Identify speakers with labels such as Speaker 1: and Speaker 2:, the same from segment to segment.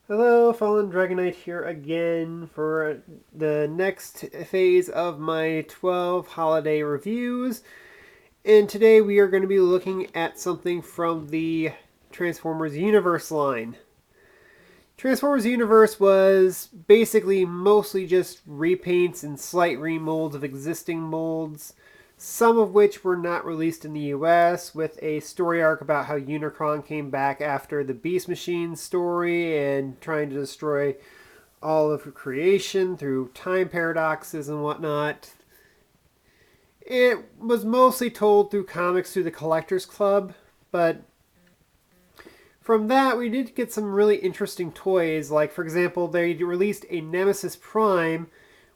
Speaker 1: Hello, Fallen Dragonite here again for the next phase of my 12 holiday reviews. And today we are going to be looking at something from the Transformers Universe line. Transformers Universe was basically mostly just repaints and slight remolds of existing molds, some of which were not released in the US, with a story arc about how Unicron came back after the Beast Machine story and trying to destroy all of creation through time paradoxes and whatnot. It was mostly told through comics through the Collectors Club, but from that, we did get some really interesting toys. Like, for example, they released a Nemesis Prime,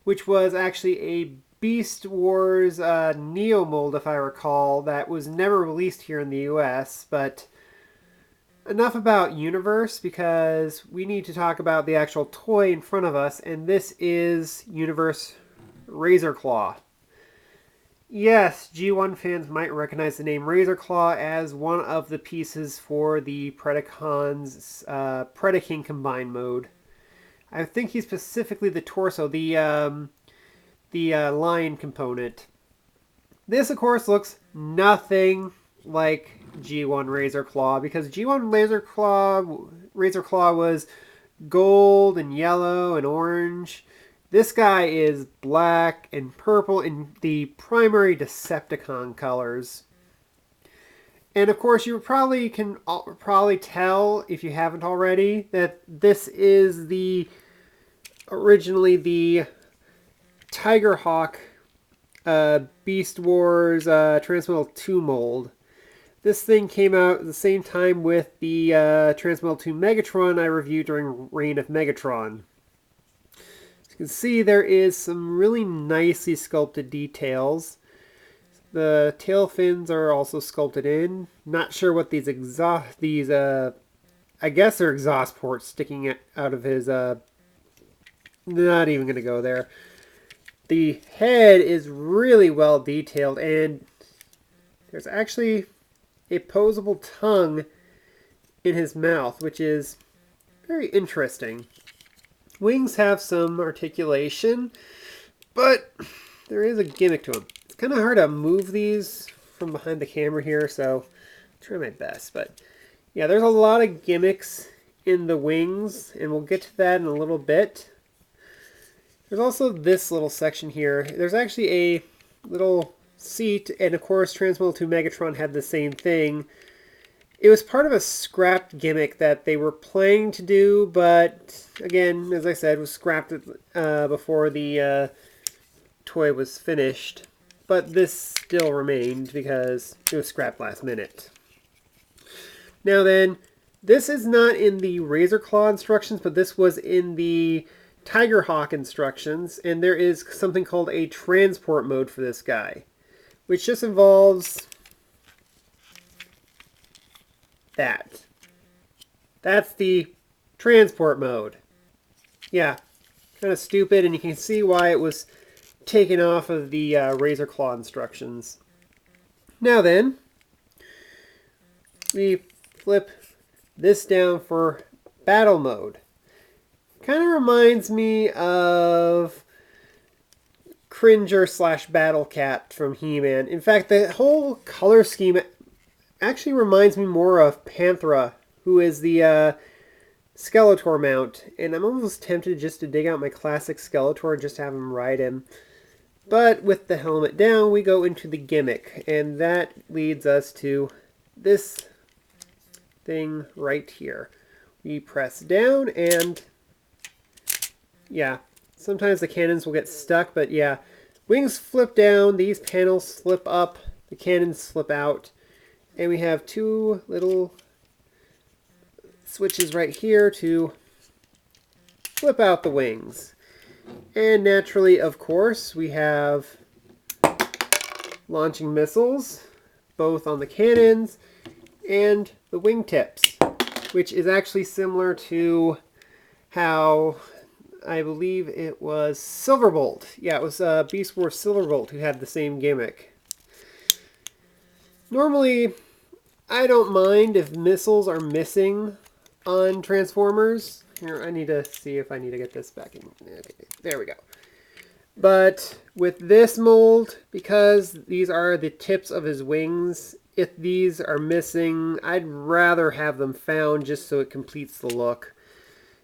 Speaker 1: which was actually a Beast Wars Neo mold, if I recall, that was never released here in the US. But enough about Universe, because we need to talk about the actual toy in front of us, and this is Universe Razorclaw. Yes, G1 fans might recognize the name Razorclaw as one of the pieces for the Predacons Predaking combined mode. I think he's specifically the torso, the lion component. This, of course, looks nothing like G1 Razorclaw because G1 Razorclaw was gold and yellow and orange. This guy is black and purple in the primary Decepticon colors. And of course, you can probably tell, if you haven't already, that this is originally the Tigerhawk Beast Wars Transmetal 2 mold. This thing came out at the same time with the Transmetal 2 Megatron I reviewed during Reign of Megatron. You can see there is some really nicely sculpted details. The tail fins are also sculpted in. Not sure what I guess they're exhaust ports sticking out of his, not even going to go there. The head is really well detailed, and there's actually a posable tongue in his mouth, which is very interesting. Wings have some articulation, but there is a gimmick to them. It's kind of hard to move these from behind the camera here, so I'll try my best. But yeah, there's a lot of gimmicks in the wings, and we'll get to that in a little bit. There's also this little section here. There's actually a little seat, and of course Transmetal 2 Megatron had the same thing. It was part of a scrapped gimmick that they were planning to do, but again, as I said, was scrapped before the toy was finished. But this still remained because it was scrapped last minute. Now then, this is not in the Razorclaw instructions, but this was in the Tigerhawk instructions, and there is something called a transport mode for this guy, which just involves that. That's the transport mode. Yeah, kind of stupid, and you can see why it was taken off of the Razorclaw instructions. Now then, we flip this down for battle mode. Kind of reminds me of Cringer / Battle Cat from He-Man. In fact, the whole color scheme actually reminds me more of Panthera, who is the Skeletor mount. And I'm almost tempted just to dig out my classic Skeletor and just have him ride him. But with the helmet down, we go into the gimmick. And that leads us to this thing right here. We press down and yeah, sometimes the cannons will get stuck, but yeah. Wings flip down, these panels flip up, the cannons flip out. And we have two little switches right here to flip out the wings. And naturally, of course, we have launching missiles, both on the cannons and the wingtips, which is actually similar to how I believe it was Silverbolt. Yeah, it was Beast Wars Silverbolt who had the same gimmick. Normally, I don't mind if missiles are missing on Transformers. Here, I need to see if I need to get this back in. Okay, there we go. But with this mold, because these are the tips of his wings, if these are missing, I'd rather have them found just so it completes the look.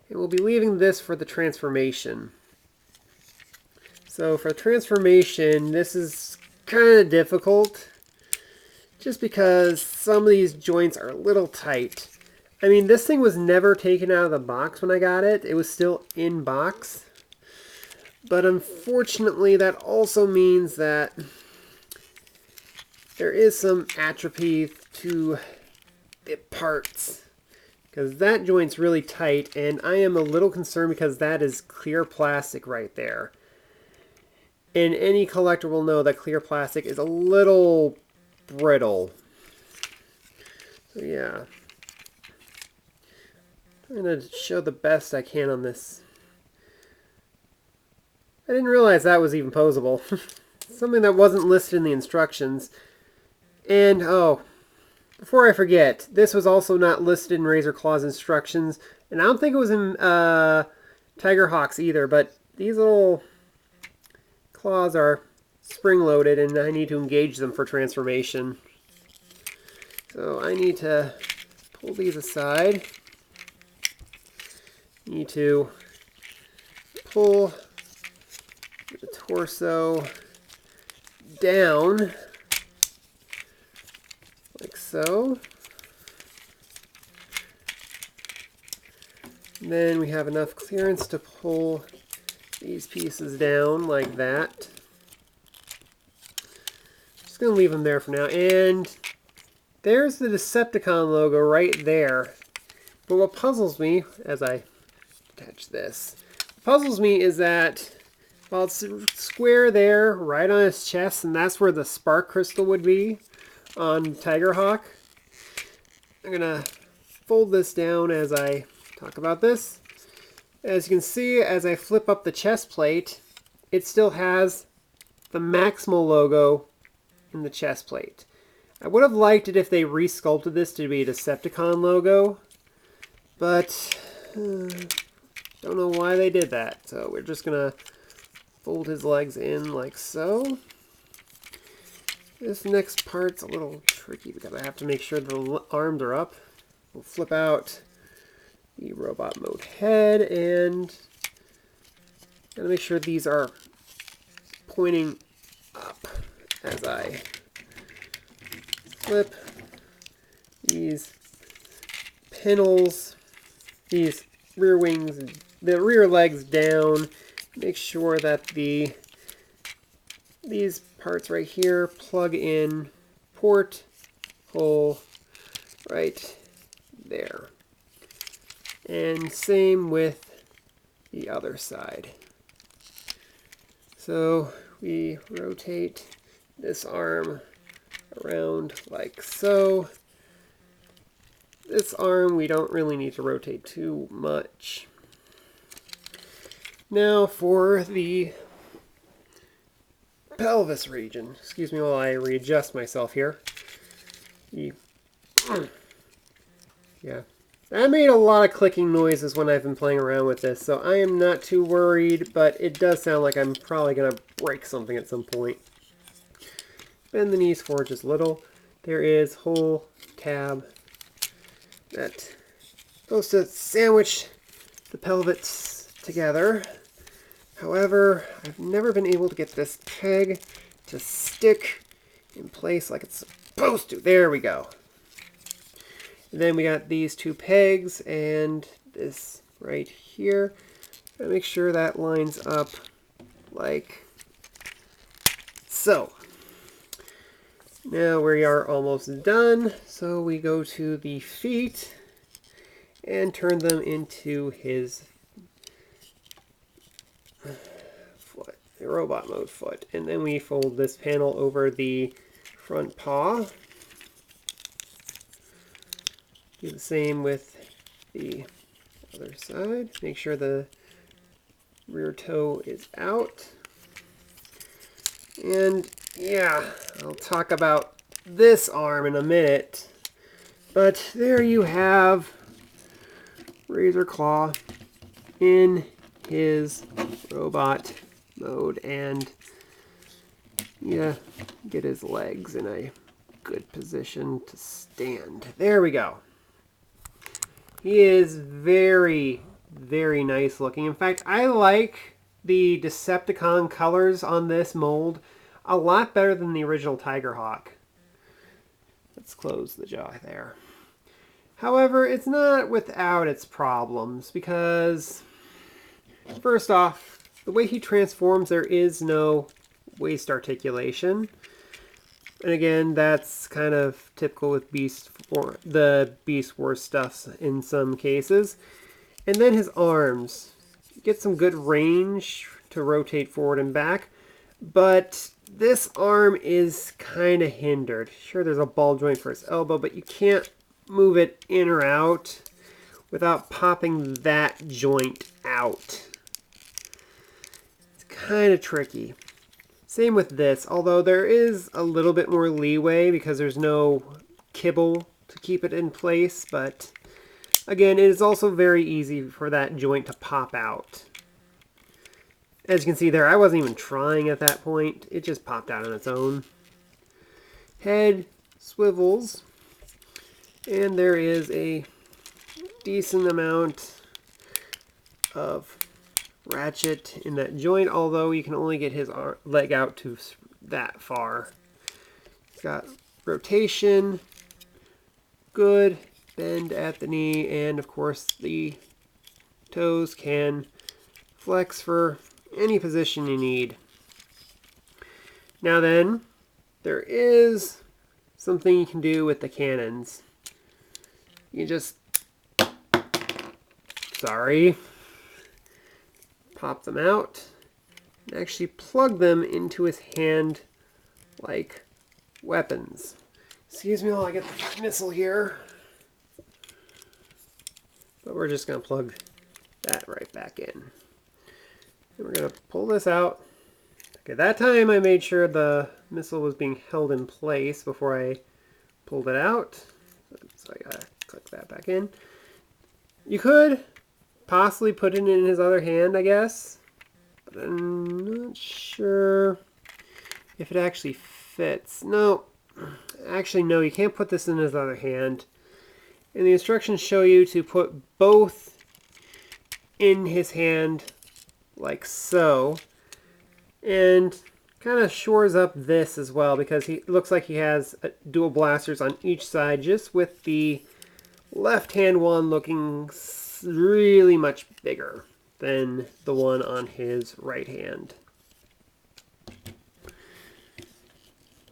Speaker 1: And we'll be leaving this for the transformation. So for transformation, this is kind of difficult, just because some of these joints are a little tight. I mean, this thing was never taken out of the box when I got it. It was still in box. But unfortunately, that also means that there is some atrophy to the parts, because that joint's really tight, and I am a little concerned because that is clear plastic right there. And any collector will know that clear plastic is a little brittle. So yeah. I'm going to show the best I can on this. I didn't realize that was even posable. Something that wasn't listed in the instructions. And, oh, before I forget, this was also not listed in Razorclaw's instructions. And I don't think it was in Tigerhawk's either, but these little claws are spring-loaded, and I need to engage them for transformation. So I need to pull these aside. Need to pull the torso down like so. And then we have enough clearance to pull these pieces down like that. Just going to leave them there for now. And there's the Decepticon logo right there. But what puzzles me as I attach this, what puzzles me is that while it's square there, right on his chest, and that's where the spark crystal would be on Tigerhawk, I'm going to fold this down as I talk about this. As you can see, as I flip up the chest plate, it still has the Maximal logo in the chest plate. I would have liked it if they resculpted this to be a Decepticon logo, but don't know why they did that. So we're just going to fold his legs in like so. This next part's a little tricky because I have to make sure the arms are up. We'll flip out the robot mode head and gotta make sure these are pointing up as I flip these panels, these rear wings, the rear legs down. Make sure that these parts right here plug in port hole right there. And same with the other side. So we rotate this arm around like so. This arm we don't really need to rotate too much. Now for the pelvis region. Excuse me while I readjust myself here. Yeah. I made a lot of clicking noises when I've been playing around with this, so I am not too worried, but it does sound like I'm probably going to break something at some point. Bend the knees forward just a little. There is whole tab that goes to sandwich the pelvis together. However, I've never been able to get this peg to stick in place like it's supposed to. There we go. And then we got these two pegs and this right here. Gotta make sure that lines up like so. Now we are almost done. So we go to the feet and turn them into his foot, the robot mode foot. And then we fold this panel over the front paw. Do the same with the other side. Make sure the rear toe is out. And yeah, I'll talk about this arm in a minute. But there you have Razorclaw in his robot mode and get his legs in a good position to stand. There we go. He is very, very nice looking. In fact, I like the Decepticon colors on this mold a lot better than the original Tigerhawk. Let's close the jaw there. However, it's not without its problems because, first off, the way he transforms, there is no waist articulation. And again, that's kind of typical with the Beast Wars stuff in some cases. And then his arms. Get some good range to rotate forward and back, but this arm is kind of hindered. Sure, there's a ball joint for his elbow, but you can't move it in or out without popping that joint out. It's kind of tricky. Same with this, although there is a little bit more leeway because there's no kibble to keep it in place, but again, it is also very easy for that joint to pop out. As you can see there, I wasn't even trying at that point. It just popped out on its own. Head swivels, and there is a decent amount of ratchet in that joint, although you can only get his leg out to that far. It's got rotation, good bend at the knee, and of course the toes can flex for any position you need. Now then, there is something you can do with the cannons. You just, pop them out and actually plug them into his hand like weapons. Excuse me while I get the missile here. But we're just going to plug that right back in. And we're going to pull this out. Okay, that time I made sure the missile was being held in place before I pulled it out. So I got to click that back in. You could possibly put it in his other hand, I guess. But I'm not sure if it actually fits. No, actually no, you can't put this in his other hand. And the instructions show you to put both in his hand like so. And kind of shores up this as well because he looks like he has dual blasters on each side, just with the left hand one looking really much bigger than the one on his right hand.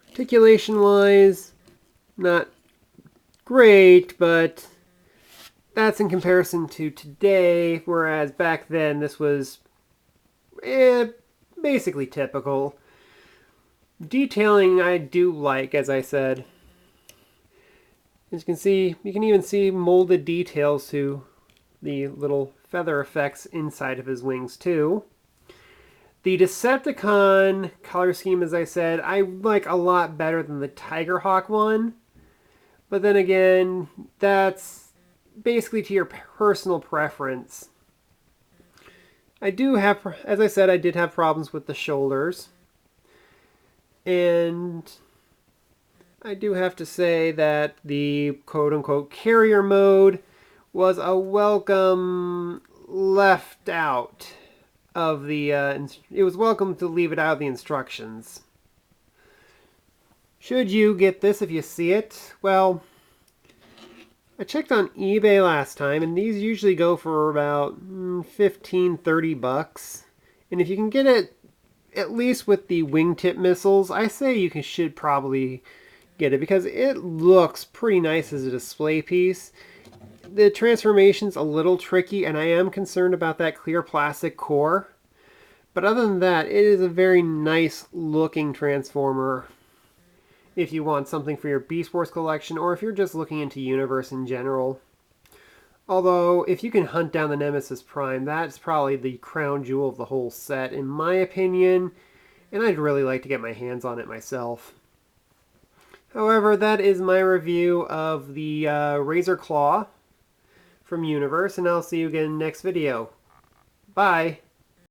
Speaker 1: Articulation wise, not great, but that's in comparison to today, whereas back then this was basically typical. Detailing I do like, as I said. As you can see, you can even see molded details to the little feather effects inside of his wings too. The Decepticon color scheme, as I said, I like a lot better than the Tigerhawk one. But then again, that's basically to your personal preference. I do have, as I said, I did have problems with the shoulders. And I do have to say that the quote-unquote carrier mode was a welcome left out of the, it was welcome to leave it out of the instructions. Should you get this if you see it? Well, I checked on eBay last time, and these usually go for about 15, 30 bucks. And if you can get it at least with the wingtip missiles, I say you should probably get it because it looks pretty nice as a display piece. The transformation's a little tricky, and I am concerned about that clear plastic core. But other than that, it is a very nice looking transformer if you want something for your Beast Wars collection, or if you're just looking into Universe in general. Although, if you can hunt down the Nemesis Prime, that's probably the crown jewel of the whole set, in my opinion, and I'd really like to get my hands on it myself. However, that is my review of the Razorclaw from Universe, and I'll see you again in the next video. Bye.